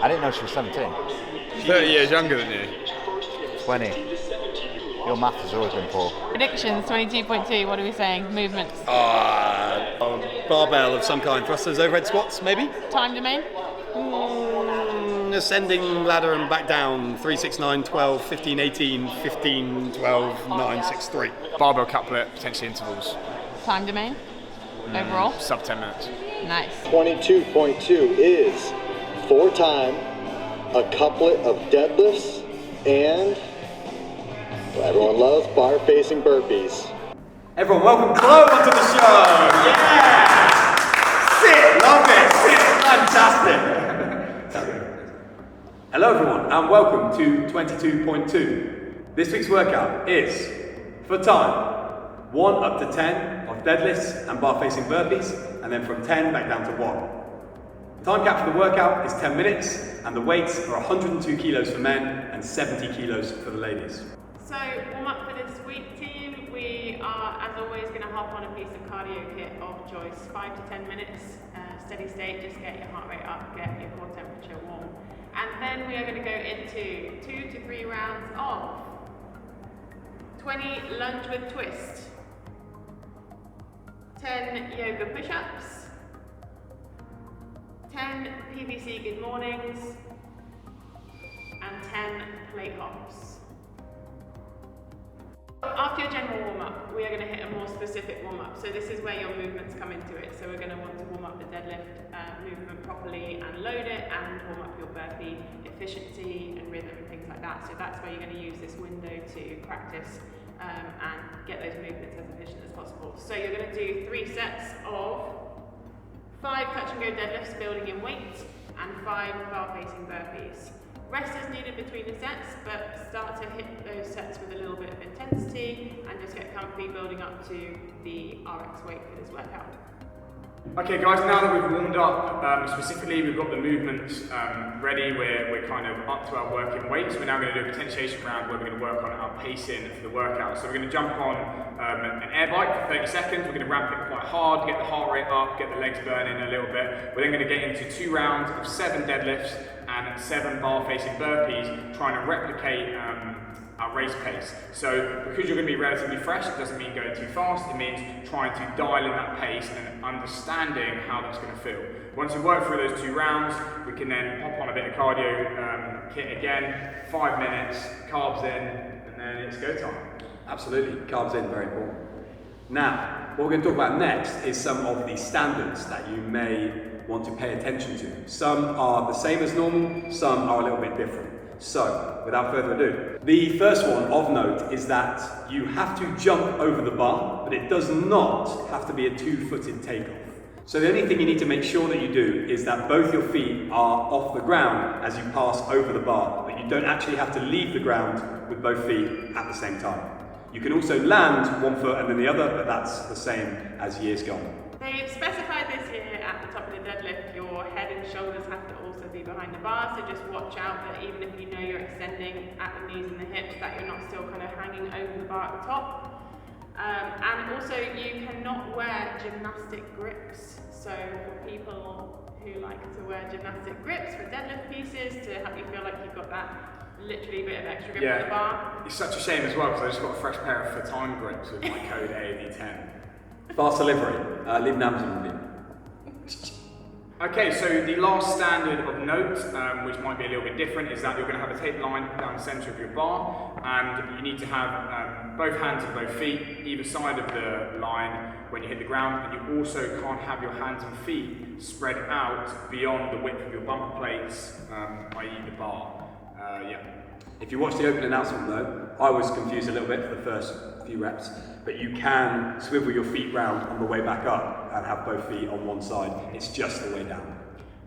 I didn't know she was 17. 30 years younger than you. 20. Your math has always been poor. Predictions, 22.2, what are we saying? Movements. A barbell of some kind, thrusters, overhead squats, maybe? Time domain? Ascending ladder and back down, 3, 6, 9, 12, 15, 18, 15, 12, 9, 6, 3. Barbell couplet, potentially intervals. Time domain? Overall? Sub 10 minutes. Nice. 22.2 is 4 time, a couplet of deadlifts, and what everyone loves, bar facing burpees. Everyone, welcome Chloe onto the show! Yeah! Sit, love it, sit, fantastic! Hello everyone, and welcome to 22.2. This week's workout is, for time, 1 up to 10 of deadlifts and bar facing burpees, and then from 10 back down to 1. Time cap for the workout is 10 minutes, and the weights are 102 kilos for men and 70 kilos for the ladies. So, warm up for this week, team. We are, as always, going to hop on a piece of cardio kit of choice. 5 to 10 minutes, steady state, just get your heart rate up, get your core temperature warm. And then we are going to go into 2 to 3 rounds of 20 lunge with twist, 10 yoga push-ups, 10 PVC good mornings, and 10 plate hops. After your general warm-up, we are going to hit a more specific warm-up. So this is where your movements come into it. So we're going to want to warm up the deadlift movement properly and load it, and warm up your burpee efficiency and rhythm and things like that. So that's where you're going to use this window to practice and get those movements as efficient as possible. So you're going to do 3 sets of 5 touch and go deadlifts building in weight and 5 bar facing burpees. Rest is needed between the sets, but start to hit those sets with a little bit of intensity and just get comfy building up to the RX weight for this workout. Okay guys, now that we've warmed up, specifically we've got the movements ready, we're kind of up to our working weights. We're now going to do a potentiation round where we're going to work on our pacing for the workout. So we're going to jump on an air bike for 30 seconds, we're going to ramp it quite hard, get the heart rate up, get the legs burning a little bit. We're then going to get into 2 rounds of 7 deadlifts and 7 bar facing burpees, trying to replicate our race pace. So because you're going to be relatively fresh, it doesn't mean going too fast, it means trying to dial in that pace and understanding how that's going to feel. Once we work through those 2 rounds, we can then pop on a bit of cardio kit again, 5 minutes, carbs in, and then it's go time. Absolutely, carbs in, very important. Now, what we're going to talk about next is some of the standards that you may want to pay attention to. Some are the same as normal, some are a little bit different. So, without further ado, the first one of note is that you have to jump over the bar, but it does not have to be a 2-footed takeoff. So the only thing you need to make sure that you do is that both your feet are off the ground as you pass over the bar, but you don't actually have to leave the ground with both feet at the same time. You can also land one foot and then the other, but that's the same as years gone. They've specified this here at the top of the deadlift, your head and shoulders have to also be behind the bar, so just watch out that even if you know you're extending at the knees and the hips, that you're not still kind of hanging over the bar at the top. And also you cannot wear gymnastic grips, so for people who like to wear gymnastic grips for deadlift pieces to help you feel like you've got that literally bit of extra grip on the bar. It's such a shame as well because I just got a fresh pair of for time grips with my code AAD10. Fast delivery, leave an Amazon review. Okay, so the last standard of note, which might be a little bit different, is that you're going to have a tape line down the centre of your bar, and you need to have both hands and both feet either side of the line when you hit the ground, and you also can't have your hands and feet spread out beyond the width of your bumper plates, i.e. the bar. If you watch the open announcement though, I was confused a little bit for the first few reps, but you can swivel your feet round on the way back up and have both feet on one side. It's just the way down.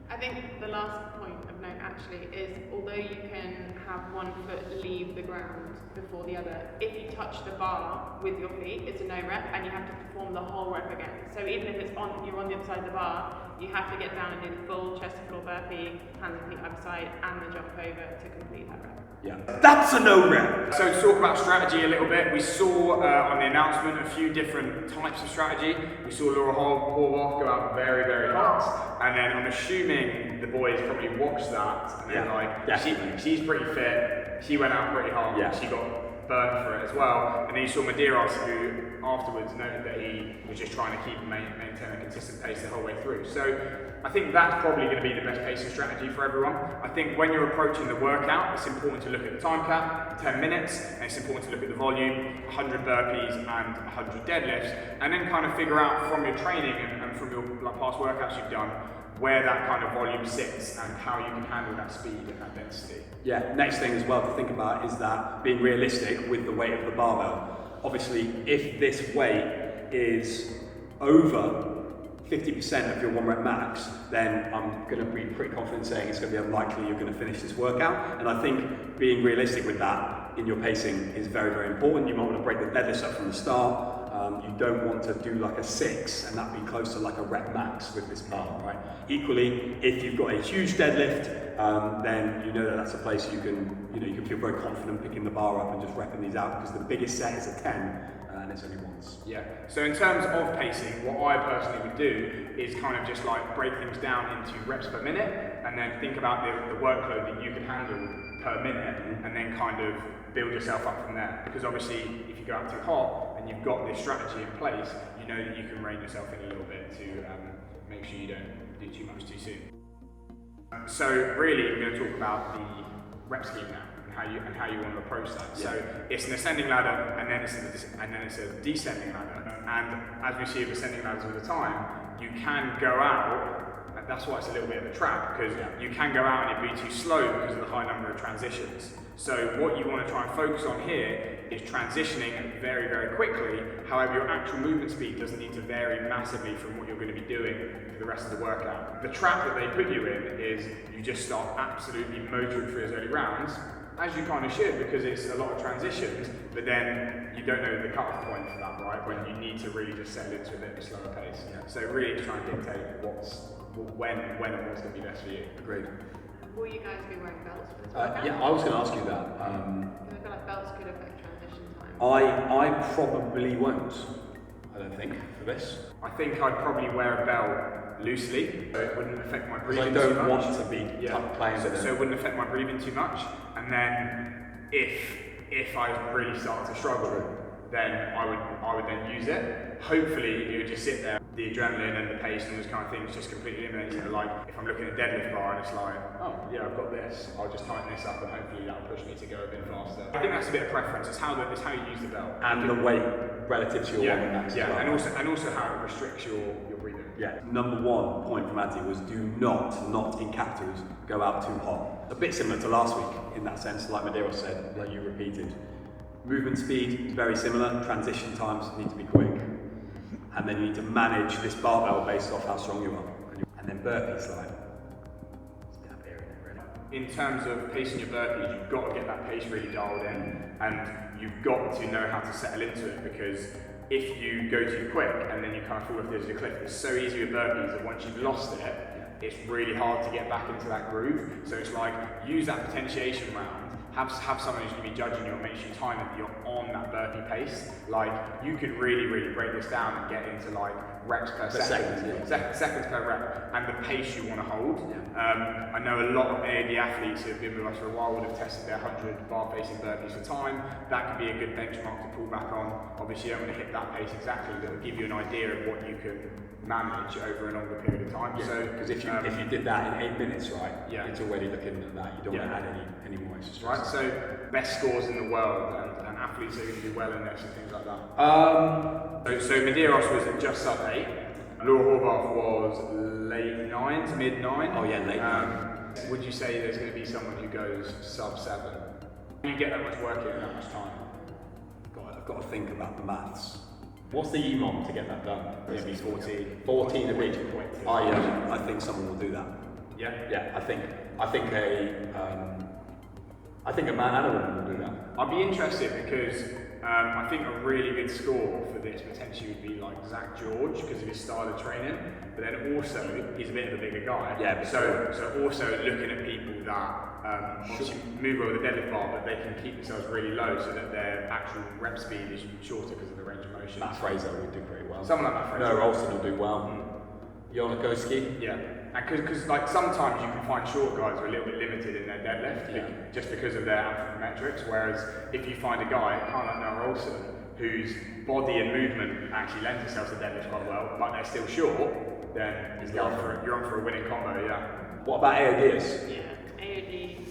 I think the last point of note actually is, although you can have one foot leave the ground before the other, if you touch the bar with your feet, it's a no rep and you have to perform the whole rep again. So even if it's you're on the other side of the bar, You have to get down and do the full chest to floor burpee, hands and feet either side, and the jump over to complete that rep. Yeah, that's a no rep. So to talk about strategy a little bit, we saw on the announcement a few different types of strategy. We saw Laura Horvath go out very, very hot, and then I'm assuming the boys probably watched that, and they're like, she's pretty fit, she went out pretty hard, she got burned for it as well. And then you saw Medeiros, who afterwards noted that he was just trying to keep and maintain a consistent pace the whole way through. So I think that's probably going to be the best pacing strategy for everyone. I think when you're approaching the workout, it's important to look at the time cap, 10 minutes, and it's important to look at the volume, 100 burpees and 100 deadlifts, and then kind of figure out from your training and from your past workouts you've done, where that kind of volume sits and how you can handle that speed and that density. Yeah, next thing as well to think about is that being realistic with the weight of the barbell. Obviously, if this weight is over 50% of your 1 rep max, then I'm going to be pretty confident saying it's going to be unlikely you're going to finish this workout. And I think being realistic with that in your pacing is very, very important. You might want to break the deadlifts up from the start. You don't want to do like a 6 and that be close to like a rep max with this bar, right? Equally, if you've got a huge deadlift, then you know that that's a place you can feel very confident picking the bar up and just repping these out, because the biggest set is a 10 and it's only once. Yeah, so in terms of pacing, what I personally would do is kind of just like break things down into reps per minute, and then think about the workload that you can handle per minute, and then kind of build yourself up from there. Because obviously, if you go out too hot and you've got this strategy in place, you know that you can rein yourself in a little bit to make sure you don't do too much too soon. So really, we're going to talk about the rep scheme now and how you want to approach that. Yeah. So it's an ascending ladder, and then it's a descending ladder. And as we see with ascending ladders all the time, you can go out. That's why it's a little bit of a trap, because you can go out and it'd be too slow because of the high number of transitions. So what you want to try and focus on here is transitioning very, very quickly. However, your actual movement speed doesn't need to vary massively from what you're going to be doing for the rest of the workout. The trap that they put you in is you just start absolutely motoring through those early rounds, as you kind of should, because it's a lot of transitions, but then you don't know the cut-off point for that, right? When you need to really just settle into a bit of a slower pace. Yeah. So really try and dictate when and what's going to be best for you. Agreed. Will you guys be wearing belts for this workout? Yeah, I was going to ask you that. I feel like belts could affect transition time. I probably won't, I don't think, for this. I think I'd probably wear a belt loosely, so it wouldn't affect my breathing too much. I don't want to be playing with it. So it wouldn't affect my breathing too much. And then if I really start to struggle, then I would then use it. Hopefully it would just sit there. The adrenaline and the pace and those kind of things just completely eliminates it. Like if I'm looking at deadlift bar and it's like, oh yeah, I've got this, I'll just tighten this up and hopefully that'll push me to go a bit faster. I think that's a bit of preference. It's how you use the belt. And the weight relative to your max. Yeah, and also how it restricts your breathing. Yeah. Number 1 point from Adzi was do not in capitals, go out too hot. A bit similar to last week in that sense, like Medeiros said, like you repeated. Movement speed, very similar. Transition times need to be quick. And then you need to manage this barbell based off how strong you are. And then burpees, like, it's a bit up here, isn't it, really? In terms of pacing your burpees, you've got to get that pace really dialed in, and you've got to know how to settle into it, because if you go too quick and then you kind of fall off the edge of the cliff, it's so easy with burpees that once you've lost it, it's really hard to get back into that groove. So it's like, use that potentiation round. Have someone who's going to be judging you and make sure you time it that you're on that burpee pace. Like, you could really, really break this down and get into like reps per second. Seconds per rep, and the pace you want to hold. Yeah. I know a lot of AAD athletes who have been with us for a while would have tested their 100 bar facing burpees for time. That could be a good benchmark to pull back on. Obviously, you don't want to hit that pace exactly, but it'll give you an idea of what you can manage over a longer period of time. Yeah. So, because if you did that in 8 minutes, right? Yeah. It's already looking at that. You don't want to add any more extra stress. Right. So, best scores in the world, and athletes are going to do well in this and things like that. So Medeiros was just sub 8. Laura Horvath was late 9s, mid 9. Oh yeah, late 9. Would you say there's going to be someone who goes sub 7? Can you get that much work in that much time? I've got to think about the maths. What's the EMOM to get that done? Maybe 14. 14 a week. I think someone will do that. Yeah? Yeah, I think I think a man and a woman will do that. I'd be interested because I think a really good score for this potentially would be like Zach George because of his style of training, but then also he's a bit of a bigger guy. Yeah. So also looking at people that obviously move over the deadlift bar, but they can keep themselves really low so that their actual rep speed is shorter because of the range of motion. Matt Fraser would do pretty well. Someone like Matt Fraser. No, Olsen will do well. Yonakoski. Yeah, and because like sometimes you can find short guys who are a little bit limited in their deadlift just because of their anthropometrics, whereas if you find a guy, kind of like Noah Olsen, whose body and movement actually lends itself to deadlift quite well, but they're still short, then you're on for a winning combo, yeah. What about AODs? Yeah, AOD,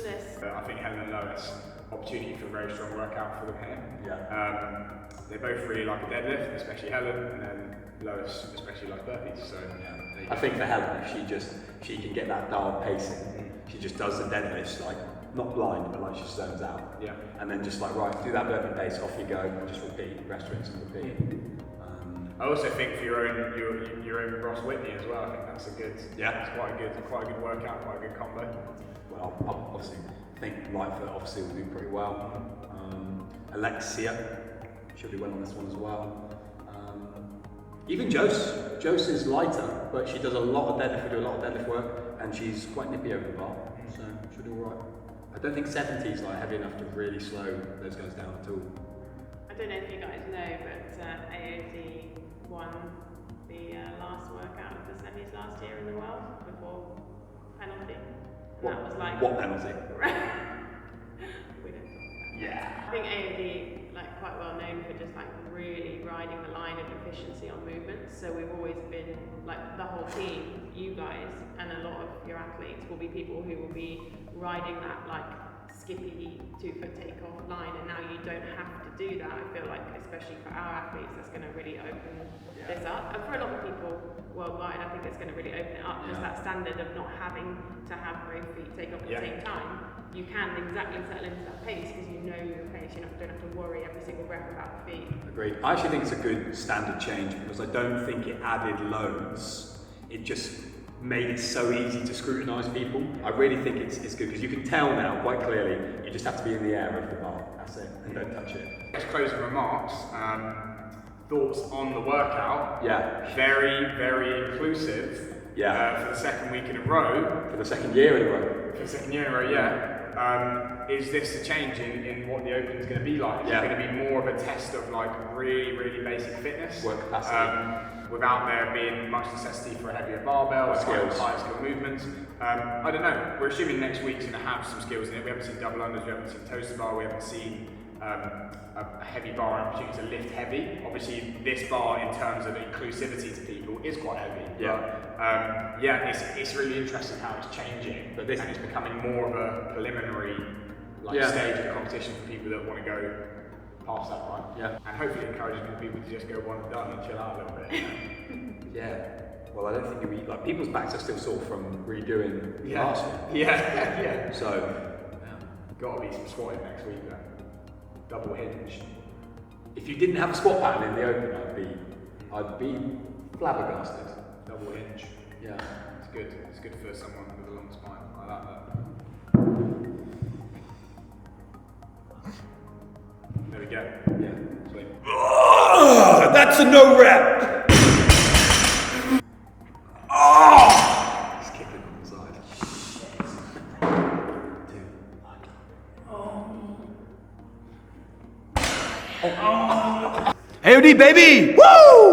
less. I think Helen and Lois, opportunity for a very strong workout for them here. Yeah. They both really like a deadlift, especially Helen, and then Lois especially likes burpees. So yeah, I think for Helen, if she can get that dial pacing, she just does the deadlifts like not blind, but like she zones out. Yeah. And then just like right, do that burpee pace, off you go, and just repeat, rest, rinse, and repeat. I also think for your own Ross Whitney as well. I think that's a good. Yeah. It's quite a good workout, quite a good combo. Well, I obviously think right foot obviously will do pretty well. Alexia, she'll do well on this one as well. Even Jose is lighter, but she does a lot of deadlift. We do a lot of deadlift work, and she's quite nippy over the bar, so she'll do all right. I don't think 70 is like heavy enough to really slow those guys down at all. I don't know if you guys know, but AOD won the last workout of the semis last year in the world before penalty. And that was like what penalty? We don't talk about. Yeah. I think AOD like quite well known for just like really riding the line of efficiency on movements. So we've always been like the whole team, you guys, and a lot of your athletes will be people who will be riding that like skippy 2-foot takeoff line, and now you don't have to do that. I feel like, especially for our athletes, that's going to really open this up. And for a lot of people worldwide, I think it's going to really open it up because that standard of not having to have both feet take off at the same time, you can exactly settle into that pace because you know your pace. You don't have to worry every single rep about the feet. Agreed. I actually think it's a good standard change because I don't think it added loads. It just made it so easy to scrutinise people. I really think it's good because you can tell now quite clearly you just have to be in the air over the bar. That's it, and don't touch it. Next closing remarks. Thoughts on the workout? Yeah. Very, very inclusive. Yeah. For the second week in a row. For the second year in a row. For the second year in a row, yeah. Is this a change in what the Open is going to be like? Is it going to be more of a test of like really, really basic fitness? Work capacity. Without there being much necessity for a heavier barbell or higher skill movements. I don't know. We're assuming next week's going to have some skills in it. We haven't seen double unders, we haven't seen toaster bar, we haven't seen a heavy bar and opportunity to lift heavy. Obviously, this bar, in terms of inclusivity to people, is quite heavy. Yeah. But, it's really interesting how it's changing, and it's becoming more of a preliminary stage of the competition for people that want to go past that one. Yeah. And hopefully encourages more people to just go one and done and chill out a little bit. Yeah. Well, I don't think it'll be like people's backs are still sore from redoing the last one. Yeah. So, Got to be some squatting next week then. Double hinge. if you didn't have a squat pattern in the Open, I'd be flabbergasted. Double hinge. Yeah. It's good. It's good for someone with a long spine. I like that. There we go. Yeah. Sweet. That's a no rep. Just kick it on the side. 2, 1. AOD baby! Woo!